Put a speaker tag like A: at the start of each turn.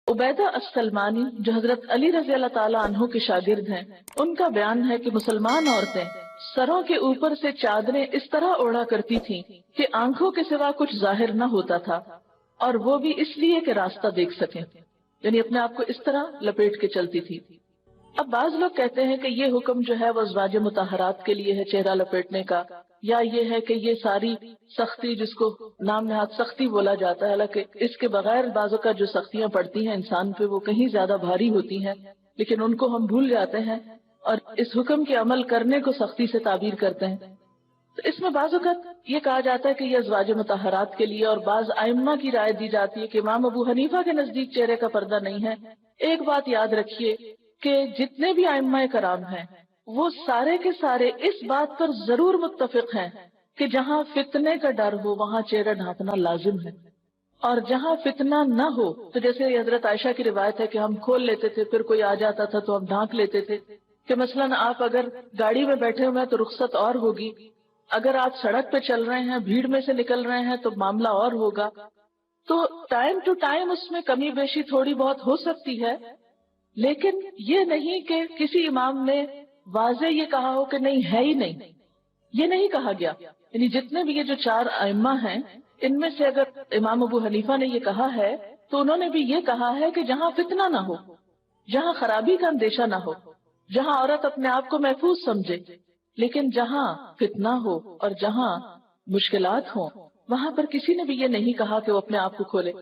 A: उबैदा अस्सलमानी जो हजरत अली रजी अल्लाह ताला अन्हु के शागिर्द हैं, उनका बयान है कि मुसलमान औरतें सरों के ऊपर से चादरें इस तरह ओढ़ा करती थीं कि आंखों के सिवा कुछ जाहिर न होता था, और वो भी इसलिए कि रास्ता देख सकें, यानी अपने आप को इस तरह लपेट के चलती थी। अब बाज लोग कहते हैं कि ये हुक्म जो है वो अज़वाज मुताहरात के लिए है, चेहरा लपेटने का, या ये है कि ये सारी सख्ती जिसको नाम नहाद सख्ती बोला जाता है, हालांकि इसके बगैर बाजों का जो सख्तियां पड़ती हैं इंसान पे वो कहीं ज्यादा भारी होती हैं, लेकिन उनको हम भूल जाते हैं और इस हुक्म के अमल करने को सख्ती से ताबीर करते हैं। तो इसमें बाजों का ये कहा जाता है कि ये अज़वाज मुताहरात के लिए, और बाज आइम्मा की राय दी जाती है कि इमाम अबू हनीफा के नजदीक चेहरे का पर्दा नहीं है। एक बात याद रखिए कि जितने भी आइम्मा कराम हैं वो सारे के सारे इस बात पर जरूर मुत्तफिक हैं कि जहाँ फितने का डर हो वहाँ चेहरा ढांपना लाजिम है, और जहाँ फितना न हो, तो जैसे हजरत आयशा की रिवायत है कि हम खोल लेते थे, फिर कोई आ जाता था तो हम ढांक लेते थे, कि मसलन आप अगर गाड़ी में बैठे हुए हैं तो रुख्सत और होगी, अगर आप सड़क पे चल रहे हैं, भीड़ में से निकल रहे हैं तो मामला और होगा। तो टाइम टू टाइम उसमें कमी बेशी थोड़ी बहुत हो सकती है, लेकिन ये नहीं कि किसी इमाम ने वाजे ये कहा हो कि नहीं है ही नहीं, ये नहीं कहा गया। यानी जितने भी ये जो चार आइम्मा हैं, इनमें से अगर इमाम अबू हनीफा ने ये कहा है तो उन्होंने भी ये कहा है कि जहाँ फितना ना हो, जहाँ खराबी का अंदेशा ना हो, जहाँ औरत अपने आप को महफूज समझे, लेकिन जहाँ फितना हो और जहाँ मुश्किलात हो, वहां पर किसी ने भी ये नहीं कहा कि वो अपने आप को खोले।